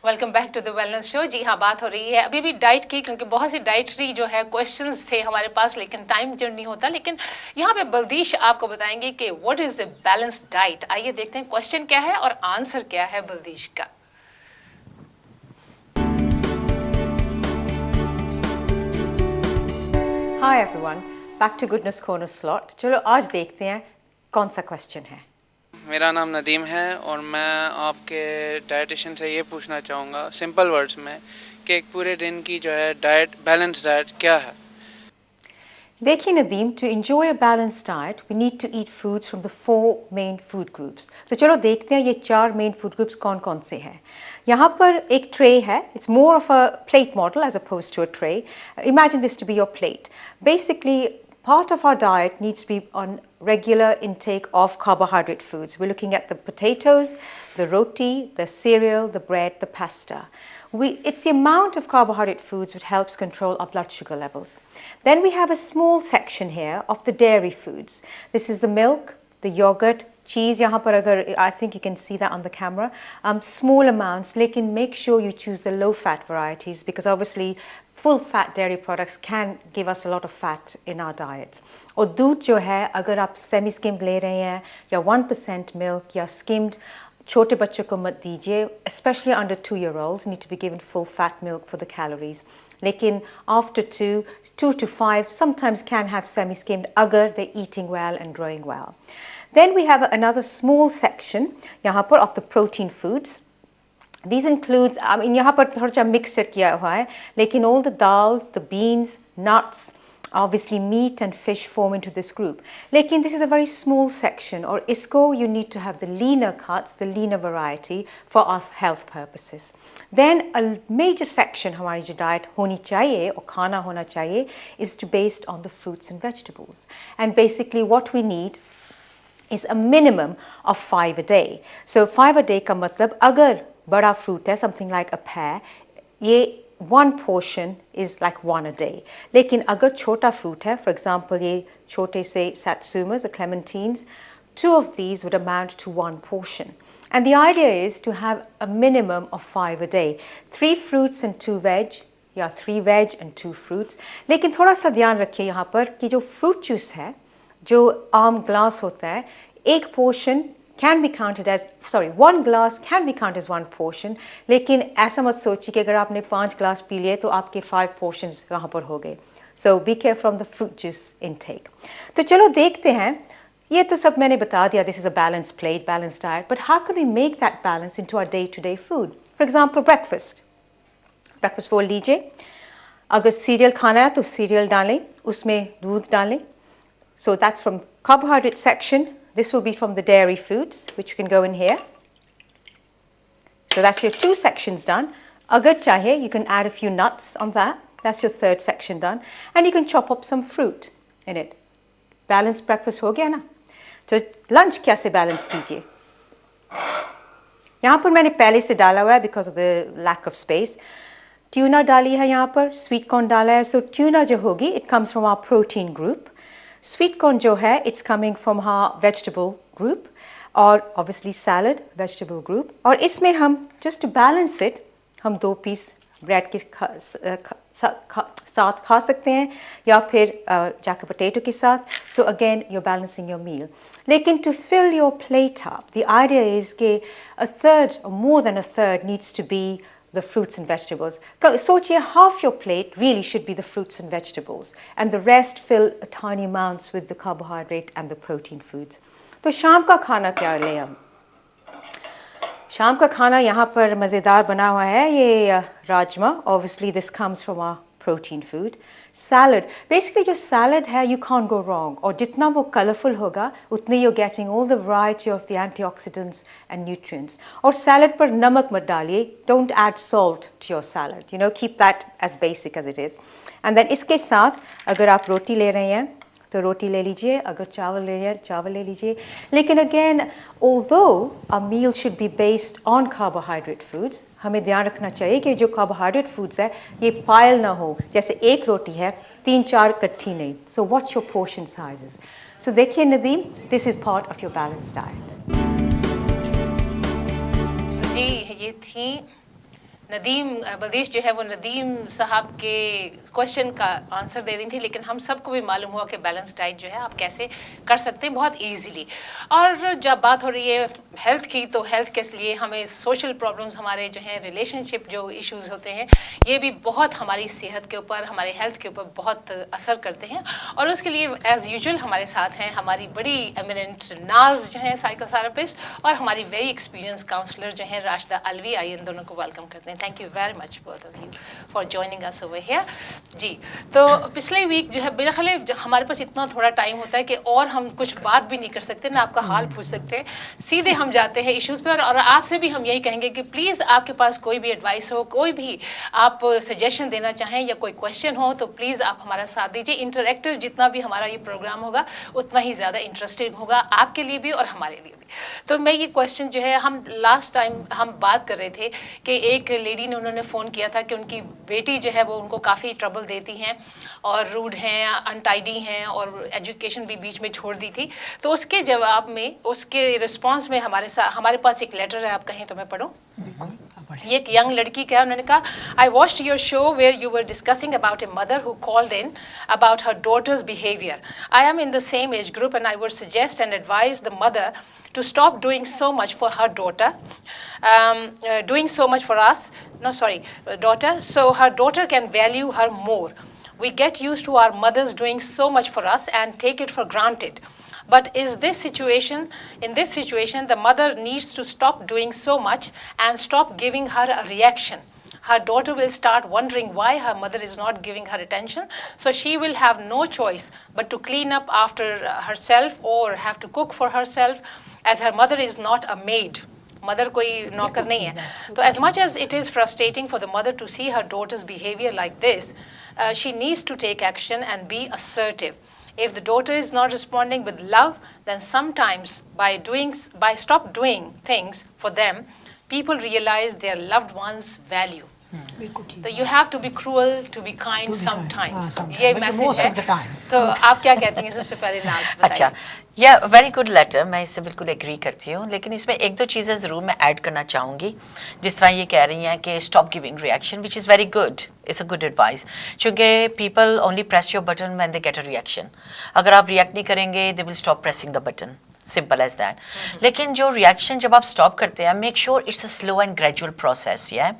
Welcome back to the wellness show. जी हाँ, बात हो रही है अभी भी डाइट की, क्योंकि बहुत सी डाइटरी जो है क्वेश्चंस थे हमारे पास, लेकिन टाइम जो नहीं होता। लेकिन यहाँ पे बल्दीश आपको बताएंगे कि what is the balanced diet. आइए देखते हैं क्वेश्चन क्या है और आंसर क्या है बल्दीश का। Hi everyone, back to goodness corner slot. चलो आज देखते हैं कौन सा क्वेश्चन है। मेरा नाम नदीम है और मैं आपके डाइटिशियन से ये पूछना चाहूँगा सिंपल वर्ड्स में कि एक पूरे दिन की जो है डाइट, बैलेंस डाइट क्या है। देखिए Nadeem, to enjoy a balanced diet we need to eat foods from the 4 main food groups. तो चलो देखते हैं ये 4 मेन फूड ग्रुप्स कौन कौन से हैं। यहाँ पर एक ट्रे है, it's more of a plate model as opposed to a tray. Imagine this to be your plate. Basically, part of our diet needs to be on regular intake of carbohydrate foods. We're looking at the potatoes, the roti, the cereal, the bread, the pasta. It's the amount of carbohydrate foods which helps control our blood sugar levels. Then we have a small section here of the dairy foods. This is the milk, the yogurt, cheese. यहाँ पर अगर I think you can see that on the camera. Small amounts, लेकिन make sure you choose the low fat varieties because obviously full fat dairy products can give us a lot of fat in our diets. और दूध जो है, अगर आप semi skimmed ले रहे हैं या 1% milk या skimmed, छोटे बच्चों को मत दीजिए, especially under 2-year-olds need to be given full fat milk for the calories. लेकिन after 2 to 5 sometimes can have semi skimmed अगर they're eating well and growing well. Then we have another small section यहाँ पर of the protein foods. These includes, यहाँ पर थोड़ा सा mixture किया हुआ है, लेकिन all the dals, the beans, nuts, obviously meat and fish form into this group. लेकिन this is a very small section और इसको you need to have the leaner cuts, the leaner variety for our health purposes. Then a major section हमारी जो diet होनी चाहिए और खाना होना चाहिए is based on the fruits and vegetables. And basically what we need is a minimum of 5 a day. So 5 a day का मतलब अगर बड़ा fruit है, something like a pear, ये 1 portion is like 1 a day. लेकिन अगर छोटा fruit है, for example ये छोटे से satsumas, the clementines, 2 of these would amount to 1 portion. And the idea is to have a minimum of 5 a day. 3 fruits and 2 veg, या 3 veg and 2 fruits. लेकिन थोड़ा सा ध्यान रखिए यहाँ पर कि जो fruit juice है, जो आम ग्लास होता है, एक portion can be counted as, 1 glass can be counted as 1 portion. लेकिन ऐसा मत सोचिए कि अगर आपने 5 ग्लास पी लिए तो आपके 5 portions वहाँ पर हो गए. So be careful from the fruit juice intake. तो चलो देखते हैं, ये तो सब मैंने बता दिया, this is a balanced plate, balanced diet, but how can we make that balance into our day-to-day food? For example, breakfast. Breakfast बोल लीजिए, अगर cereal खाना है तो cereal डालें, उसमें दूध डालें. So that's from carbohydrate section. This will be from the dairy foods, which can go in here. So that's your 2 sections done. Agar chahe, you can add a few nuts on that. That's your 3rd section done. And you can chop up some fruit in it. Balanced breakfast ho gaya na? So lunch kaise balance kijiye? यहाँ पर मैंने पहले से डाला हुआ है because of the lack of space. Tuna डाली है यहाँ पर, sweet corn डाला है. So tuna जो होगी, it comes from our protein group. Sweet corn जो है, it's coming from our vegetable group, और obviously salad, vegetable group. और इसमें हम just to balance it, हम 2 पीस ब्रेड के साथ खा सकते हैं या फिर jacket potato के साथ. So again, you're balancing your meal. लेकिन to fill your plate up, the idea is कि a third or more than a third needs to be the fruits and vegetables. सोचिए, half your plate really should be the fruits and vegetables, and the rest fill tiny amounts with the carbohydrate and the protein foods. तो शाम का खाना क्या लें हम? शाम का खाना यहाँ पर मज़ेदार बना हुआ है, ये rajma. Obviously this comes from our protein food. Salad, basically जो salad है, you can't go wrong. और जितना वो colourful होगा, उतने you're getting all the variety of the antioxidants and nutrients. और salad पर नमक मत डालिए. Don't add salt to your salad. You know, keep that as basic as it is. And then इसके साथ अगर आप रोटी ले रहे हैं तो रोटी ले लीजिए, अगर चावल ले रहे हैं चावल ले लीजिए. लेकिन again, although a meal should be based on carbohydrate foods, हमें ध्यान रखना चाहिए कि जो carbohydrate foods है, ये पायल ना हो. जैसे एक रोटी है, 3-4 कट्ठी नहीं. So what's your portion sizes? So देखिए Nadeem, this is part of your balanced diet. जी, ये थी नदीम बल्देश जो है वो नदीम साहब के क्वेश्चन का आंसर दे रही थी, लेकिन हम सबको भी मालूम हुआ कि बैलेंस डाइट जो है आप कैसे कर सकते हैं बहुत इजीली। और जब बात हो रही है हेल्थ की, तो हेल्थ के लिए हमें सोशल प्रॉब्लम्स, हमारे जो है रिलेशनशिप जो इश्यूज होते हैं, ये भी बहुत हमारी सेहत के ऊपर, हमारे हेल्थ के ऊपर बहुत असर करते हैं। और उसके लिए एज़ यूजुअल हमारे साथ हैं हमारी बड़ी एमिनेंट नाज जो है साइकोथेरेपिस्ट, और हमारी वेरी एक्सपीरियंस काउंसलर जो है राशिदा अलवी। आइए इन दोनों को वेलकम करते हैं। Thank you very much both of you for joining us over here. जी, तो पिछले वीक जो है मेरा ख्याल है हमारे पास इतना थोड़ा टाइम होता है कि और हम कुछ बात भी नहीं कर सकते ना, आपका हाल पूछ सकते हैं, सीधे हम जाते हैं इश्यूज़ पे। और आपसे भी हम यही कहेंगे कि प्लीज़ आपके पास कोई भी एडवाइस हो, कोई भी आप सजेशन देना चाहें या कोई क्वेश्चन हो, तो प्लीज़ आप हमारा साथ दीजिए। इंटरैक्टिव जितना भी हमारा ये प्रोग्राम होगा उतना ही ज़्यादा इंटरेस्टिंग होगा आपके लिए भी और हमारे लिए भी। तो मैं ये क्वेश्चन जो है, हम लास्ट टाइम हम बात कर रहे थे कि एक लेडी ने उन्होंने फ़ोन किया था कि उनकी बेटी जो है वो उनको काफ़ी ट्रबल देती हैं और रूड हैं, अनटाइडी हैं और एजुकेशन भी बीच में छोड़ दी थी। तो उसके जवाब में, उसके रिस्पांस में हमारे पास एक लेटर है, आप कहें तो मैं पढ़ूं। ये एक यंग लड़की का है, उन्होंने कहा, I watched your show where you were discussing about a mother who called in about her daughter's behaviour. I am in the same age group and I would suggest and advise the mother to stop doing so much for her daughter, doing so much for us, daughter, so her daughter can value her more. We get used to our mothers doing so much for us and take it for granted. But in this situation, the mother needs to stop doing so much and stop giving her a reaction. Her daughter will start wondering why her mother is not giving her attention, so she will have no choice but to clean up after herself or have to cook for herself, as her mother is not a maid. Mother कोई नौकर नहीं है। तो as much as it is frustrating for the mother to see her daughter's behavior like this, she needs to take action and be assertive. If the daughter is not responding with love, then sometimes by stop doing things for them, people realize their loved ones' value. तो you have to be cruel to be kind sometimes. ये message है। तो आप क्या कहती हैं सबसे पहले नाज बताइए। अच्छा, या वेरी गुड लेटर, मैं इससे बिल्कुल एग्री करती हूँ, लेकिन इसमें एक दो चीज़ें ज़रूर मैं ऐड करना चाहूँगी। जिस तरह ये कह रही हैं कि stop giving reaction, which is very good, it's a good advice, क्योंकि people only press your button when they get a reaction. अगर आप रिएक्ट नहीं करेंगे, they will stop pressing the button, simple as that. लेकिन जो reaction जब आप stop करते हैं, make sure it's a slow and gradual process, या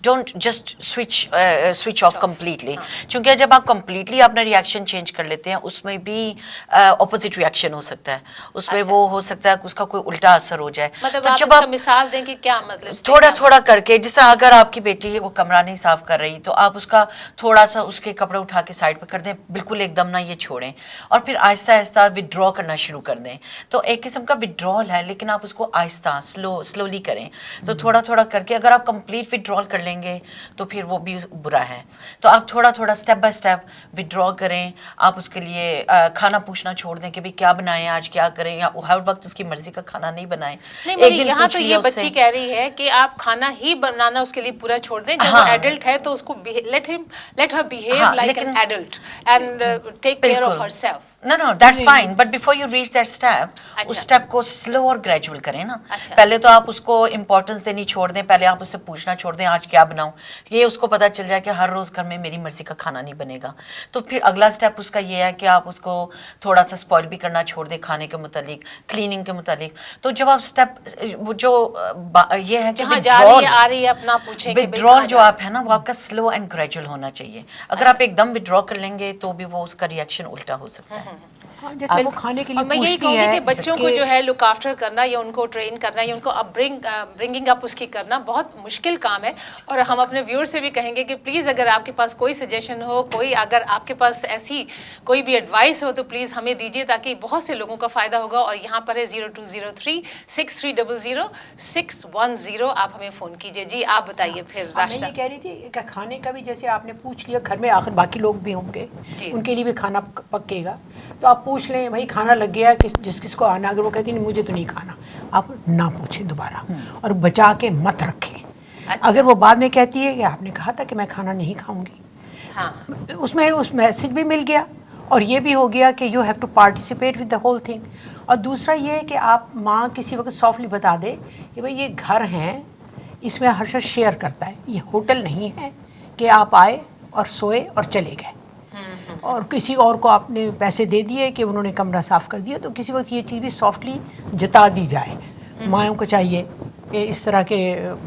don't just switch off completely, क्योंकि जब आप कम्प्लीटली अपना रिएक्शन चेंज कर लेते हैं, उसमें भी ऑपोजिट रिएक्शन हो सकता है, उसमें वो हो सकता है कि उसका कोई उल्टा असर हो जाए। मतलब तो जब आप मिसाल दें कि क्या मतलब, थोड़ा थोड़ा करके, जिस तरह अगर आपकी बेटी वो कमरा नहीं साफ कर रही, तो आप उसका थोड़ा सा उसके कपड़े उठा के साइड पर कर दें, बिल्कुल एकदम ना ये छोड़ें, और फिर आहिस्ता आहिस्ता विड्रॉ करना शुरू कर दें। तो एक किस्म का विड्रॉल है, लेकिन आप उसको आहिस्ता स्लोली करें। तो थोड़ा थोड़ा करके अगर आप कंप्लीट विड्रॉल कर लेंगे तो फिर वो भी बुरा है। तो आप थोड़ा थोड़ा स्टेप बाय स्टेप विड्रॉ करें। आप उसके लिए खाना पूछना छोड़ दें कि भाई क्या बनाएं, आज क्या करें, या हर वक्त उसकी मर्जी का खाना नहीं बनाएं। नहीं, यहाँ तो ये बच्ची कह रही है कि आप खाना ही बनाना उसके लिए पूरा छोड़ दें। जब वो एडल्ट है तो उसको let her behave like an adult and take care of herself. No, that's fine, but before you reach that step, उस स्टेप को स्लो और ग्रेजुअल करें ना। पहले तो आप उसको इम्पोर्टेंस देनी छोड़ दें, पहले आप उससे पूछना छोड़ दें आज क्या बनाऊं। ये उसको पता चल जाए कि हर रोज़ घर में मेरी मर्जी का खाना नहीं बनेगा, तो फिर अगला स्टेप उसका ये है कि आप उसको थोड़ा सा स्पॉइल भी करना छोड़ दें खाने के मुतालिक, क्लीनिंग के मुतालिक। तो जब आप स्टेप जो ये है कि विड्रॉल जो आप है ना, वो आपका स्लो एंड ग्रेजुअल होना चाहिए। अगर आप एकदम विड्रॉ कर लेंगे तो भी वो उसका रिएक्शन उल्टा हो सकता है। जैसे वो खाने के लिए मैं यही कहूँगी कि बच्चों को जो है लुक आफ्टर करना, या उनको ट्रेन करना, या उनको ब्रिंगिंग अप उसकी करना बहुत मुश्किल काम है। और हम अपने व्यूअर से भी कहेंगे कि प्लीज़ अगर आपके पास कोई सजेशन हो, अगर आपके पास ऐसी कोई भी एडवाइस हो, तो प्लीज़ हमें दीजिए, ताकि बहुत से लोगों का फ़ायदा होगा। और यहाँ पर है 0203-6300-610, आप हमें फ़ोन कीजिए। जी आप बताइए फिर। मैं ये कह रही थी कि खाने का भी जैसे आपने पूछ लिया, घर में आखिर बाकी लोग भी होंगे, उनके लिए भी खाना पकेगा, तो आप पूछ लें भाई खाना लग गया कि किसको आना। अगर वो कहती नहीं मुझे तो नहीं खाना, आप ना पूछें दोबारा, और बचा के मत रखें। अच्छा। अगर वो बाद में कहती है कि आपने कहा था कि मैं खाना नहीं खाऊंगी, हाँ, उसमें उस मैसेज भी मिल गया, और ये भी हो गया कि you have to participate with the whole thing. और दूसरा ये है कि आप माँ किसी वक्त सॉफ्टली बता दे कि भाई ये घर हैं, इसमें हर शख्स शेयर करता है। ये होटल नहीं है कि आप आए और सोए और चले गए और किसी और को आपने पैसे दे दिए कि उन्होंने कमरा साफ़ कर दिया। तो किसी वक्त ये चीज़ भी सॉफ्टली जता दी जाए। मायों को चाहिए कि इस तरह के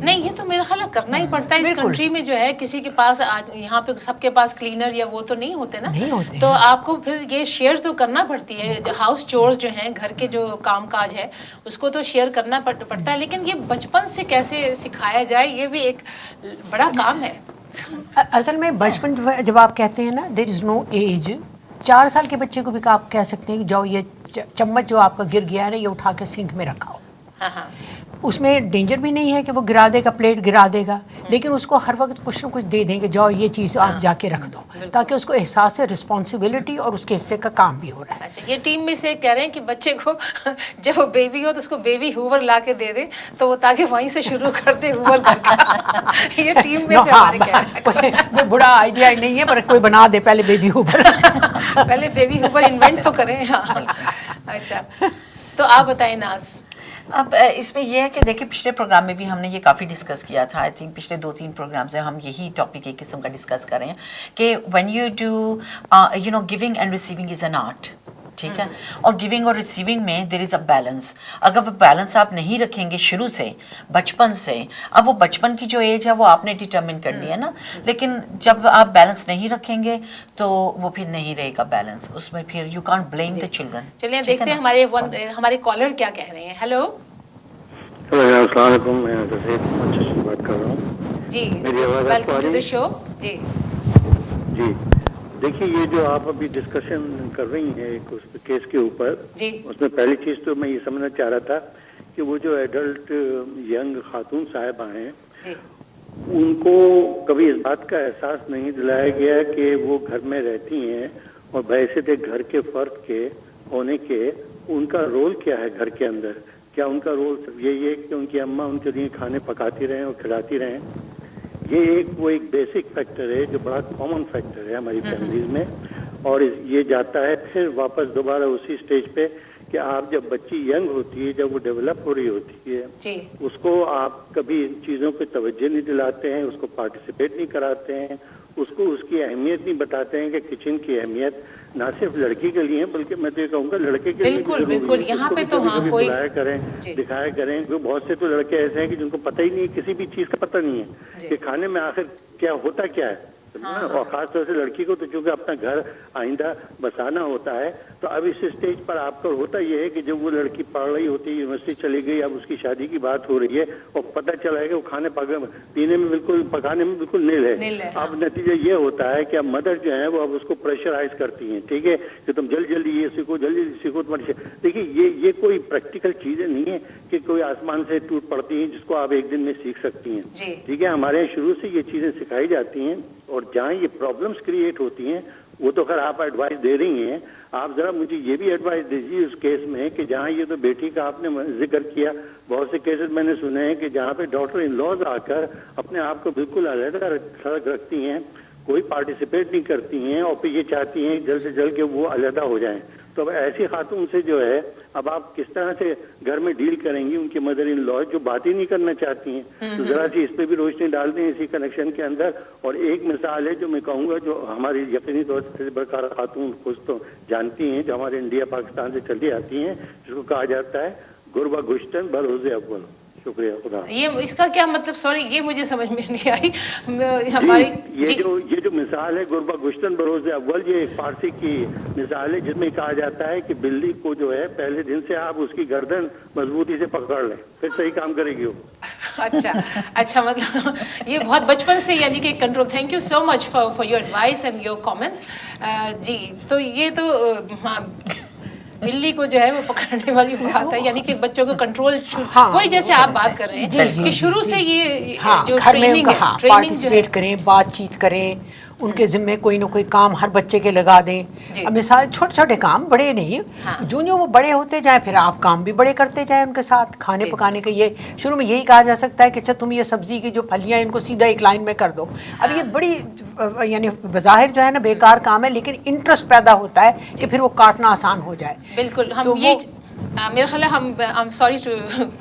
नहीं, ये तो मेरा ख्याल है करना ही पड़ता है इस कंट्री में जो है। किसी के पास आज यहाँ पे सबके पास क्लीनर या वो तो नहीं होते ना, नहीं होते तो आपको फिर ये शेयर तो करना पड़ती है। जो हाउस चोर्स जो हैं, घर के जो काम काज है उसको तो शेयर करना पड़ता है। लेकिन ये बचपन से कैसे सिखाया जाए, ये भी एक बड़ा काम है। असल में बचपन जब आप कहते हैं ना, देयर इज़ नो एज। 4 साल के बच्चे को भी आप कह सकते हैं कि जाओ ये चम्मच जो आपका गिर गया है ना, ये उठा के सिंक में रखाओ। हाँ। उसमें डेंजर भी नहीं है कि वो गिरा देगा, प्लेट गिरा देगा, लेकिन उसको हर वक्त कुछ ना कुछ दे देंगे, जाओ ये चीज़ आप जाके रख दो, ताकि उसको एहसास है रिस्पॉन्सिबिलिटी और उसके हिस्से का काम भी हो रहा है। अच्छा, ये टीम में से कह रहे हैं कि बच्चे को जब वो बेबी हो तो उसको बेबी हूवर ला के दे दे, तो वो ताकि वहीं से शुरू कर दे हूवर करके। ये टीम में से हमारे कह रहे हैं। कोई बुरा आइडिया नहीं है, पर कोई बना दे पहले बेबी हूवर। पहले बेबी हूवर इन्वेंट तो करें। हाँ। अच्छा, तो आप बताएं नाज। अब इसमें यह है कि देखिए, पिछले प्रोग्राम में भी हमने ये काफ़ी डिस्कस किया था। आई थिंक पिछले 2-3 प्रोग्राम से हम यही टॉपिक एक किस्म का डिस्कस कर रहे हैं कि when you do you know giving and receiving is an art, ठीक है। और गिविंग और रिसीविंग में देयर इज़ अ बैलेंस। अगर वो बैलेंस आप नहीं रखेंगे शुरू से, बचपन से, अब वो बचपन की जो एज है वो आपने डिटरमिन करनी है ना, लेकिन जब आप बैलेंस नहीं रखेंगे तो वो फिर नहीं रहेगा बैलेंस, उसमें फिर you can't blame the children. चलिए देखते हैं हमारे कॉलर क्या कह रहे हैं। हेलो अस्सलाम वालेकुम, मैं तस्वीर मोहम्मद से बात कर रहा हूँ जी, मेरी आवाज़ वेलकम टू द शो जी। जी देखिए, ये जो आप अभी डिस्कशन कर रही हैं एक उस केस के ऊपर जी, उसमें पहली चीज़ तो मैं ये समझना चाह रहा था कि वो जो एडल्ट यंग खातून साहिबा हैं जी, उनको कभी इस बात का एहसास नहीं दिलाया गया कि वो घर में रहती हैं और बहैसियत एक घर के फर्द के होने के उनका रोल क्या है घर के अंदर। क्या उनका रोल सिर्फ यही है कि उनकी अम्मा उनके लिए खाने पकाती रहें और खिलाती रहें? ये एक बेसिक फैक्टर है जो बड़ा कॉमन फैक्टर है हमारी फैमिलीज में। और ये जाता है फिर वापस दोबारा उसी स्टेज पे कि आप जब बच्ची यंग होती है, जब वो डेवलप हो रही होती है जी, उसको आप कभी इन चीज़ों पे तवज्जो नहीं दिलाते हैं, उसको पार्टिसिपेट नहीं कराते हैं, उसको उसकी अहमियत नहीं बताते हैं कि किचन की अहमियत ना सिर्फ लड़की के लिए बल्कि मैं तो ये कहूँगा लड़के के लिए बिल्कुल बिल्कुल। यहाँ पे तो हाँ कोई दिखाया करें। बहुत से तो लड़के ऐसे हैं कि जिनको पता ही नहीं है, किसी भी चीज़ का पता नहीं है कि खाने में आखिर क्या होता क्या है। और खास तौर से लड़की को तो चूंकि अपना घर आइंदा बसाना होता है, तो अब इस स्टेज पर आपका होता यह है कि जब वो लड़की पढ़ रही होती है, यूनिवर्सिटी चली गई, अब उसकी शादी की बात हो रही है और पता चला है कि वो खाने पीने में बिल्कुल, पकाने में बिल्कुल नील है। अब नतीजा ये होता है कि अब मदर जो है वो अब उसको प्रेशराइज करती हैं, ठीक है, कि तुम जल्दी जल्दी ये सीखो, जल्दी जल्दी सीखो। तुम्हारी देखिए ये कोई प्रैक्टिकल चीजें नहीं है कि कोई आसमान से टूट पड़ती है जिसको आप एक दिन में सीख सकती हैं, ठीक है। हमारे यहाँ शुरू से ये चीजें सिखाई जाती हैं और जहाँ ये प्रॉब्लम्स क्रिएट होती हैं वो तो खैर आप एडवाइस दे रही हैं, आप जरा मुझे ये भी एडवाइस दीजिए उस केस में कि जहाँ ये तो बेटी का आपने जिक्र किया, बहुत से केसेस मैंने सुने हैं कि जहाँ पे डॉटर इन लॉज आकर अपने आप को बिल्कुल अलग रखती हैं, कोई पार्टिसिपेट नहीं करती हैं और फिर ये चाहती हैं जल्द से जल्द कि वो अलहदा हो जाएं। तो अब ऐसी खातून से जो है अब आप किस तरह से घर में डील करेंगी? उनकी मदर इन लॉ जो बात ही नहीं करना चाहती हैं, तो जरा सी इस पे भी रोशनी डाल दें इसी कनेक्शन के अंदर। और एक मिसाल है जो मैं कहूँगा, जो हमारी यकीनी तौर से बरकरार खातून कुछ तो जानती हैं, जो हमारे इंडिया पाकिस्तान से चली आती हैं, जिसको कहा जाता है गुरबा गुश्तन बरोज़े अव्वल। शुक्रिया, खुदा। ये इसका क्या मतलब? सॉरी, ये मुझे समझ में नहीं आई। हमारी ये जो मिसाल है गुरबा गुश्तन बरोज़े अव्वल, ये एक फारसी की मिसाल है जिसमें कहा जाता है कि बिल्ली को जो है पहले दिन से आप उसकी गर्दन मजबूती से पकड़ लें, फिर सही काम करेगी वो। अच्छा, मतलब ये बहुत बचपन से यानी कि control. Thank you so much for your advice and your comments जी। तो ये तो बिल्ली को जो है वो पकड़ने वाली बात है, यानी कि बच्चों को कंट्रोल वही जैसे आप बात कर रहे हैं कि शुरू से ये जो ट्रेनिंग है, पार्टिसिपेट करें, बातचीत करें, उनके जिम्मे कोई ना कोई काम हर बच्चे के लगा दें। अब मिसाल छोटे छोटे काम, बड़े नहीं, जो वो बड़े होते जाए फिर आप काम भी बड़े करते जाए उनके साथ। खाने पकाने के ये शुरू में यही कहा जा सकता है कि अच्छा तुम ये सब्जी की जो फलियां इनको सीधा एक लाइन में कर दो। अब ये बड़ी यानी बज़ाहिर जो है ना बेकार काम है, लेकिन इंटरेस्ट पैदा होता है कि फिर वो काटना आसान हो जाए। बिल्कुल, हम तो ये मेरा ख्याल है हम सॉरी टू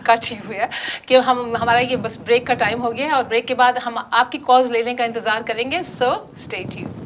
कट यू है कि हमारा ये बस ब्रेक का टाइम हो गया है और ब्रेक के बाद हम आपकी कॉल्स लेने का इंतज़ार करेंगे, सो स्टे ट्यून्ड।